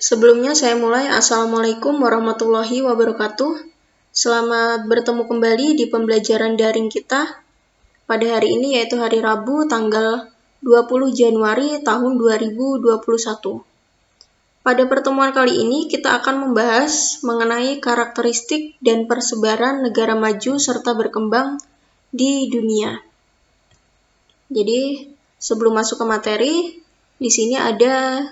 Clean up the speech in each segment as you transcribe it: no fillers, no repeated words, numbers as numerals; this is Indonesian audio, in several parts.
Sebelumnya saya mulai, Assalamualaikum warahmatullahi wabarakatuh. Selamat bertemu kembali di pembelajaran daring kita pada hari ini, yaitu hari Rabu tanggal 20 Januari tahun 2021. Pada pertemuan kali ini kita akan membahas mengenai karakteristik dan persebaran negara maju serta berkembang di dunia. Jadi, sebelum masuk ke materi, di sini ada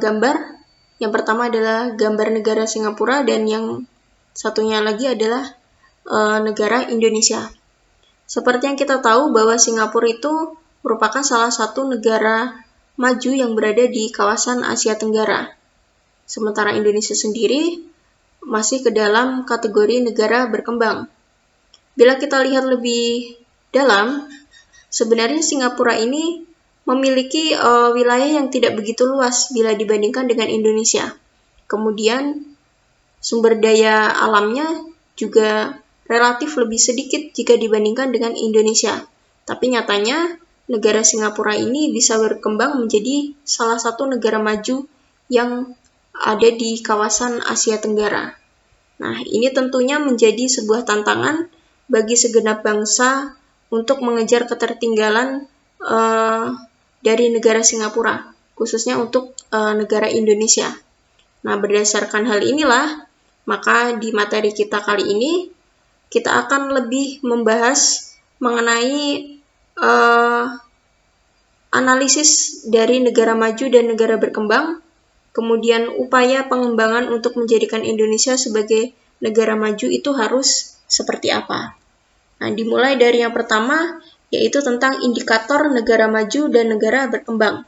gambar. Yang pertama adalah gambar negara Singapura dan yang satunya lagi adalah negara Indonesia. Seperti yang kita tahu bahwa Singapura itu merupakan salah satu negara maju yang berada di kawasan Asia Tenggara. Sementara Indonesia sendiri masih ke dalam kategori negara berkembang. Bila kita lihat lebih dalam, sebenarnya Singapura ini memiliki wilayah yang tidak begitu luas bila dibandingkan dengan Indonesia. Kemudian sumber daya alamnya juga relatif lebih sedikit jika dibandingkan dengan Indonesia. Tapi nyatanya negara Singapura ini bisa berkembang menjadi salah satu negara maju yang ada di kawasan Asia Tenggara. Nah, ini tentunya menjadi sebuah tantangan bagi segenap bangsa untuk mengejar ketertinggalan dari negara Singapura, khususnya untuk negara Indonesia. Nah, berdasarkan hal inilah, maka di materi kita kali ini, kita akan lebih membahas mengenai analisis dari negara maju dan negara berkembang, kemudian upaya pengembangan untuk menjadikan Indonesia sebagai negara maju itu harus seperti apa. Nah, dimulai dari yang pertama, yaitu tentang indikator negara maju dan negara berkembang.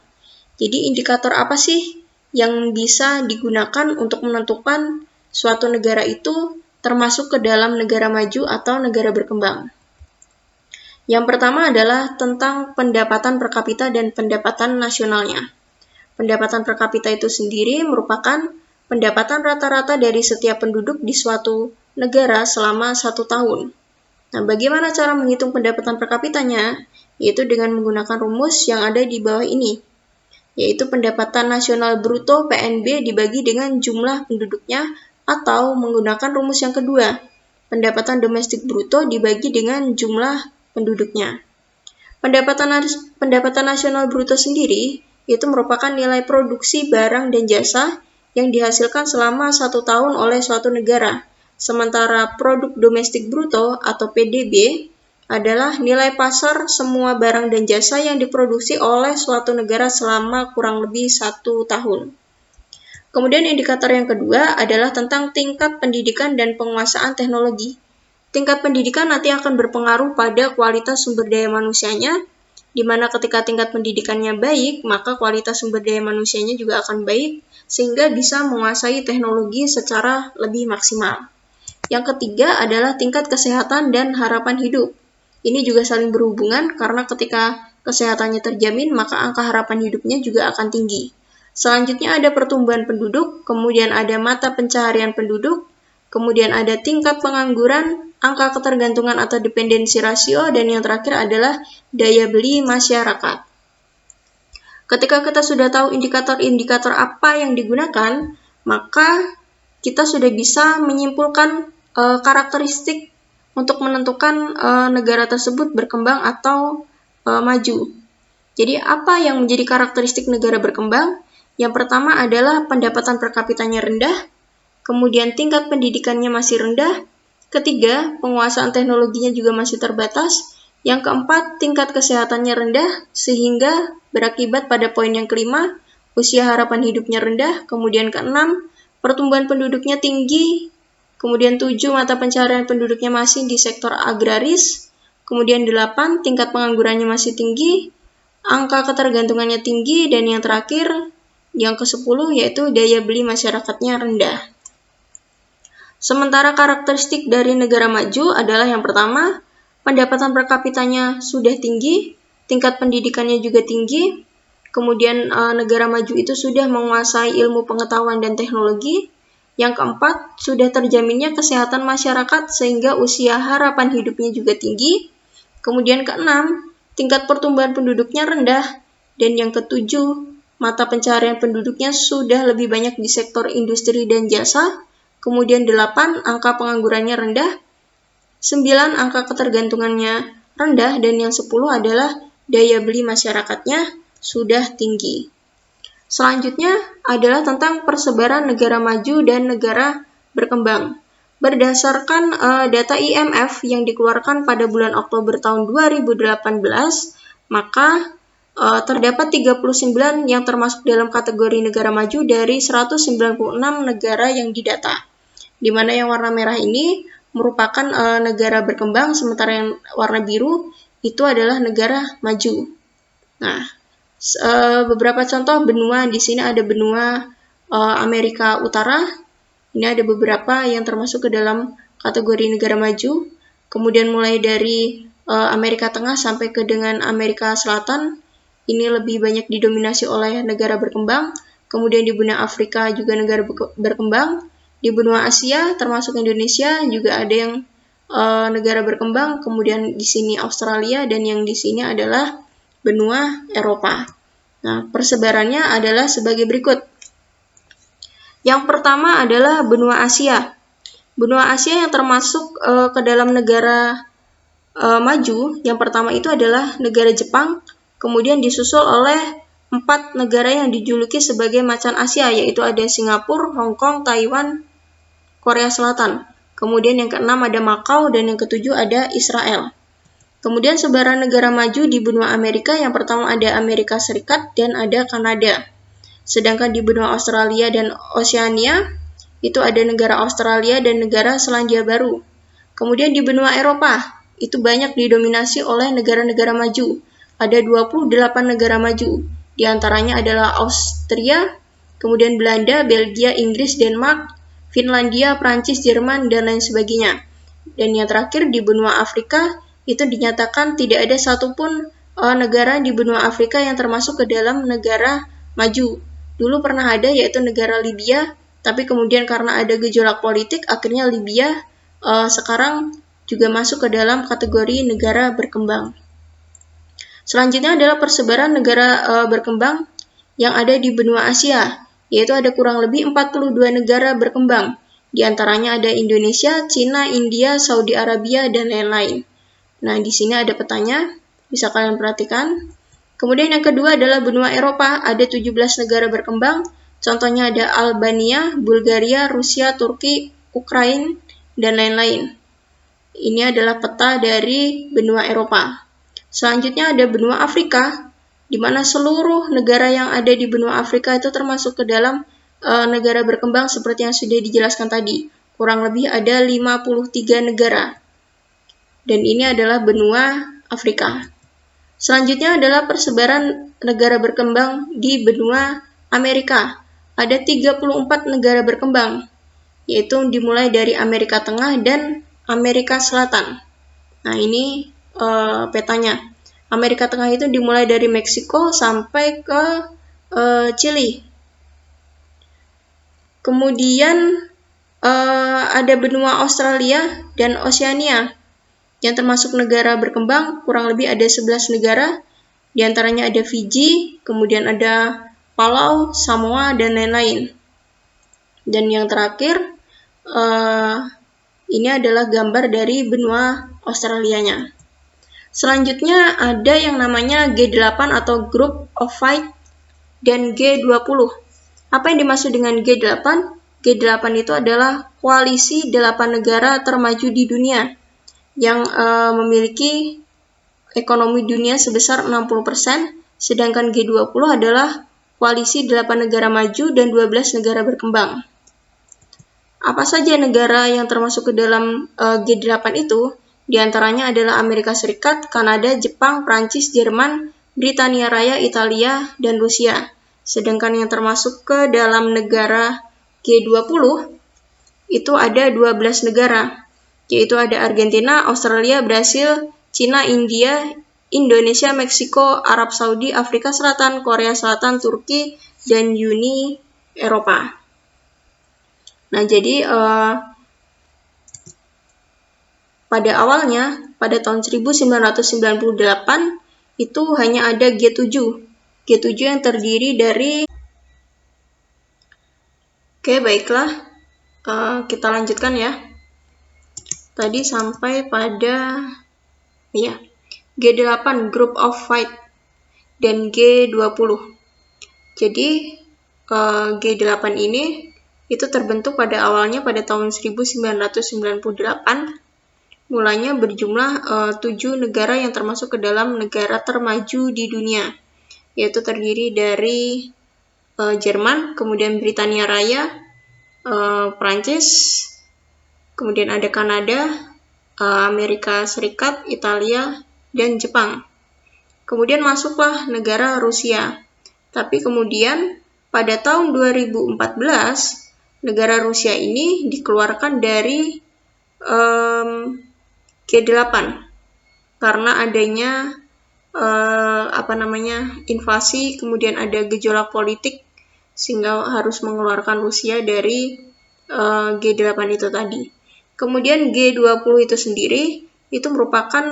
Jadi indikator apa sih yang bisa digunakan untuk menentukan suatu negara itu termasuk ke dalam negara maju atau negara berkembang? Yang pertama adalah tentang pendapatan per kapita dan pendapatan nasionalnya. Pendapatan per kapita itu sendiri merupakan pendapatan rata-rata dari setiap penduduk di suatu negara selama 1 tahun. Nah, bagaimana cara menghitung pendapatan per kapitanya? Yaitu dengan menggunakan rumus yang ada di bawah ini, yaitu pendapatan nasional bruto PNB dibagi dengan jumlah penduduknya, atau menggunakan rumus yang kedua, pendapatan domestik bruto dibagi dengan jumlah penduduknya. Pendapatan nasional bruto sendiri itu merupakan nilai produksi barang dan jasa yang dihasilkan selama 1 tahun oleh suatu negara. Sementara produk domestik bruto atau PDB adalah nilai pasar semua barang dan jasa yang diproduksi oleh suatu negara selama kurang lebih 1 tahun. Kemudian indikator yang kedua adalah tentang tingkat pendidikan dan penguasaan teknologi. Tingkat pendidikan nanti akan berpengaruh pada kualitas sumber daya manusianya, di mana ketika tingkat pendidikannya baik, maka kualitas sumber daya manusianya juga akan baik, sehingga bisa menguasai teknologi secara lebih maksimal. Yang ketiga adalah tingkat kesehatan dan harapan hidup. Ini juga saling berhubungan karena ketika kesehatannya terjamin, maka angka harapan hidupnya juga akan tinggi. Selanjutnya ada pertumbuhan penduduk, kemudian ada mata pencaharian penduduk, kemudian ada tingkat pengangguran, angka ketergantungan atau dependensi rasio, dan yang terakhir adalah daya beli masyarakat. Ketika kita sudah tahu indikator-indikator apa yang digunakan, maka kita sudah bisa menyimpulkan karakteristik untuk menentukan negara tersebut berkembang atau maju. Jadi apa yang menjadi karakteristik negara berkembang? Yang pertama adalah pendapatan per kapitanya rendah, kemudian tingkat pendidikannya masih rendah, ketiga, penguasaan teknologinya juga masih terbatas, yang keempat, tingkat kesehatannya rendah, sehingga berakibat pada poin yang kelima, usia harapan hidupnya rendah, kemudian keenam, pertumbuhan penduduknya tinggi, kemudian 7, mata pencaharian penduduknya masih di sektor agraris, kemudian 8, tingkat penganggurannya masih tinggi, angka ketergantungannya tinggi, dan yang terakhir, yang ke-10 yaitu daya beli masyarakatnya rendah. Sementara karakteristik dari negara maju adalah yang pertama, pendapatan per kapitanya sudah tinggi, tingkat pendidikannya juga tinggi, kemudian negara maju itu sudah menguasai ilmu pengetahuan dan teknologi. Yang keempat, sudah terjaminnya kesehatan masyarakat sehingga usia harapan hidupnya juga tinggi. Kemudian keenam, tingkat pertumbuhan penduduknya rendah. Dan yang ketujuh, mata pencaharian penduduknya sudah lebih banyak di sektor industri dan jasa. Kemudian 8, angka penganggurannya rendah. 9, angka ketergantungannya rendah. Dan yang 10 adalah daya beli masyarakatnya sudah tinggi. Selanjutnya adalah tentang persebaran negara maju dan negara berkembang. Berdasarkan data IMF yang dikeluarkan pada bulan Oktober tahun 2018, maka terdapat 39 yang termasuk dalam kategori negara maju dari 196 negara yang didata. Di mana yang warna merah ini merupakan negara berkembang, sementara yang warna biru itu adalah negara maju. Nah, beberapa contoh benua di sini ada benua Amerika Utara. Ini ada beberapa yang termasuk ke dalam kategori negara maju. Kemudian mulai dari Amerika Tengah sampai ke dengan Amerika Selatan, ini lebih banyak didominasi oleh negara berkembang. Kemudian di benua Afrika juga negara berkembang. Di benua Asia termasuk Indonesia juga ada yang negara berkembang. Kemudian di sini Australia, dan yang di sini adalah benua Eropa. Nah, persebarannya adalah sebagai berikut. Yang pertama adalah benua Asia. Benua Asia yang termasuk ke dalam negara maju, yang pertama itu adalah negara Jepang, kemudian disusul oleh 4 negara yang dijuluki sebagai macan Asia, yaitu ada Singapura, Hong Kong, Taiwan, Korea Selatan. Kemudian yang keenam ada Makau, dan yang ketujuh ada Israel. Kemudian sebaran negara maju di benua Amerika, yang pertama ada Amerika Serikat dan ada Kanada. Sedangkan di benua Australia dan Oseania, itu ada negara Australia dan negara Selandia Baru. Kemudian di benua Eropa, itu banyak didominasi oleh negara-negara maju. Ada 28 negara maju. Di antaranya adalah Austria, kemudian Belanda, Belgia, Inggris, Denmark, Finlandia, Prancis, Jerman, dan lain sebagainya. Dan yang terakhir di benua Afrika, itu dinyatakan tidak ada satupun negara di benua Afrika yang termasuk ke dalam negara maju. Dulu pernah ada, yaitu negara Libya, tapi kemudian karena ada gejolak politik, akhirnya Libya sekarang juga masuk ke dalam kategori negara berkembang. Selanjutnya adalah persebaran negara berkembang yang ada di benua Asia, yaitu ada kurang lebih 42 negara berkembang. Di antaranya ada Indonesia, Cina, India, Saudi Arabia, dan lain-lain. Nah, di sini ada petanya, bisa kalian perhatikan. Kemudian yang kedua adalah benua Eropa, ada 17 negara berkembang. Contohnya ada Albania, Bulgaria, Rusia, Turki, Ukraina, dan lain-lain. Ini adalah peta dari benua Eropa. Selanjutnya ada benua Afrika, di mana seluruh negara yang ada di benua Afrika itu termasuk ke dalam negara berkembang seperti yang sudah dijelaskan tadi. Kurang lebih ada 53 negara. Dan ini adalah benua Afrika. Selanjutnya adalah persebaran negara berkembang di benua Amerika. Ada 34 negara berkembang, yaitu dimulai dari Amerika Tengah dan Amerika Selatan. Nah, ini petanya. Amerika Tengah itu dimulai dari Meksiko sampai ke Chili. Kemudian ada benua Australia dan Oseania yang termasuk negara berkembang, kurang lebih ada 11 negara. Di antaranya ada Fiji, kemudian ada Palau, Samoa, dan lain-lain. Dan yang terakhir, ini adalah gambar dari benua Australianya. Selanjutnya ada yang namanya G8 atau Group of Five dan G20. Apa yang dimaksud dengan G8? G8 itu adalah koalisi 8 negara termaju di dunia yang memiliki ekonomi dunia sebesar 60%, sedangkan G20 adalah koalisi 8 negara maju dan 12 negara berkembang. Apa saja negara yang termasuk ke dalam G8 itu? Di antaranya adalah Amerika Serikat, Kanada, Jepang, Prancis, Jerman, Britania Raya, Italia, dan Rusia. Sedangkan yang termasuk ke dalam negara G20 itu ada 12 negara, yaitu ada Argentina, Australia, Brasil, Cina, India, Indonesia, Meksiko, Arab Saudi, Afrika Selatan, Korea Selatan, Turki, dan Uni Eropa. Nah, jadi pada awalnya, pada tahun 1998, itu hanya ada G7. G7 yang terdiri dari... Oke, baiklah. Kita lanjutkan ya. Tadi sampai pada G8 Group of Five dan G20. Jadi G8 ini itu terbentuk pada awalnya pada tahun 1998. Mulanya berjumlah 7 negara yang termasuk ke dalam negara termaju di dunia, yaitu terdiri dari Jerman, kemudian Britania Raya, Prancis, kemudian ada Kanada, Amerika Serikat, Italia, dan Jepang. Kemudian masuklah negara Rusia. Tapi kemudian pada tahun 2014, negara Rusia ini dikeluarkan dari G8 karena adanya invasi, kemudian ada gejolak politik sehingga harus mengeluarkan Rusia dari G8 itu tadi. Kemudian G20 itu sendiri itu merupakan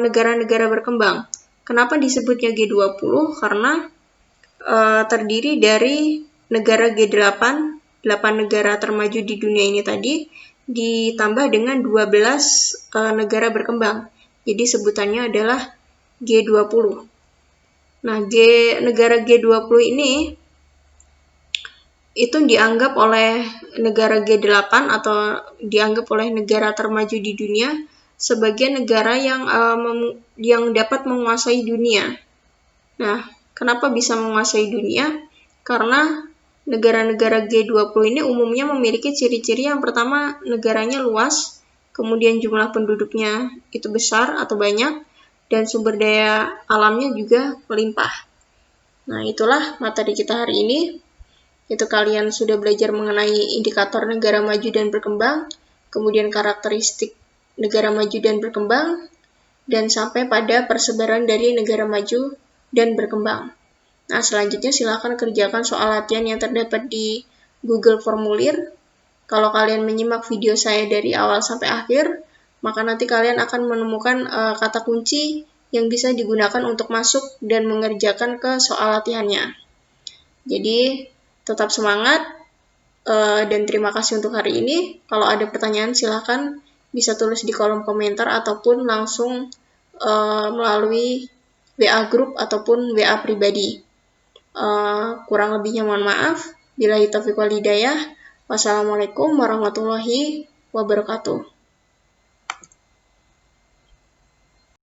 negara-negara berkembang. Kenapa disebutnya G20? Karena terdiri dari negara G8, 8 negara termaju di dunia ini tadi, ditambah dengan 12 negara berkembang. Jadi sebutannya adalah G20. Nah, negara G20 ini itu dianggap oleh negara G8 atau dianggap oleh negara termaju di dunia sebagai negara yang dapat menguasai dunia. Nah, kenapa bisa menguasai dunia? Karena negara-negara G20 ini umumnya memiliki ciri-ciri yang pertama, negaranya luas, kemudian jumlah penduduknya itu besar atau banyak, dan sumber daya alamnya juga melimpah. Nah, itulah materi kita hari ini. Itu kalian sudah belajar mengenai indikator negara maju dan berkembang, kemudian karakteristik negara maju dan berkembang, dan sampai pada persebaran dari negara maju dan berkembang. Nah, selanjutnya silakan kerjakan soal latihan yang terdapat di Google Formulir. Kalau kalian menyimak video saya dari awal sampai akhir, maka nanti kalian akan menemukan kata kunci yang bisa digunakan untuk masuk dan mengerjakan ke soal latihannya. Jadi, tetap semangat dan terima kasih untuk hari ini. Kalau ada pertanyaan silakan bisa tulis di kolom komentar ataupun langsung melalui WA group ataupun WA pribadi. Kurang lebihnya mohon maaf. Billahi taufiq wal hidayah. Wassalamualaikum warahmatullahi wabarakatuh.